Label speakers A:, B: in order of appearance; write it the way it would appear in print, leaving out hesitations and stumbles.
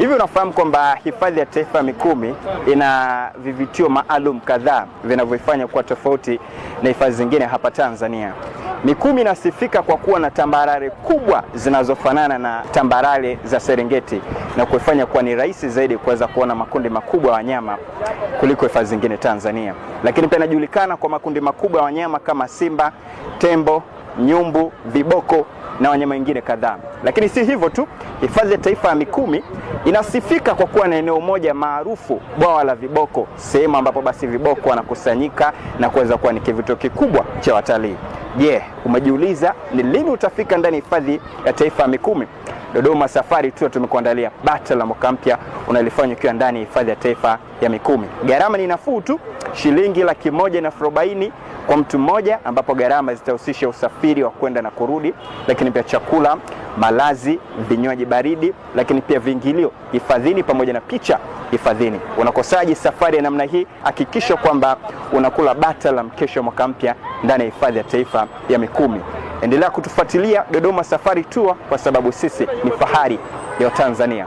A: Hivi unafahamu kwamba hifadhi ya taifa ya Mikumi ina vivutio maalum kadhaa vinavyoifanya kuwa tofauti na hifadhi zingine hapa Tanzania. Mikumi inasifika kwa kuwa na tambarare kubwa zinazofanana na tambarare za Serengeti na kuifanya kuwa ni rahisi zaidi kuweza kuona makundi makubwa ya wanyama kuliko hifadhi zingine Tanzania. Lakini pia inajulikana kwa makundi makubwa ya wanyama kama simba, tembo, nyumbu, viboko na wanyama wengine kadhaa. Lakini si hivyo tu, hifadhi ya taifa ya Mikumi inasifika kwa kuwa na eneo moja maarufu, bwawa la viboko, sehemu ambapo basi viboko wanakusanyika na kuweza kuwa ni kivutio kikubwa cha watalii. Je, umejiuliza ni lini utafika ndani ya hifadhi ya taifa ya Mikumi? Dodoma Safari Tour tumekuandalia bata la mwaka mpya unalifanya ukiwa ndani ya hifadhi ya taifa ya Mikumi. Gharama ni nafuu tu, shilingi 140,000 kwa mtu mmoja, ambapo gharama zitahusisha usafiri wa kwenda na kurudi, lakini pia chakula, malazi, vinywaji baridi, lakini pia viingilio hifadhini pamoja na picha hifadhini. Unakosaje safari ya namna hii? Hakikisha kwamba unakula bata la mkesho mwaka mpya ndani ya hifadhi ya taifa ya Mikumi. Endelea kutufuatilia Dodoma Safari Tour kwa sababu sisi ni fahari ya Tanzania.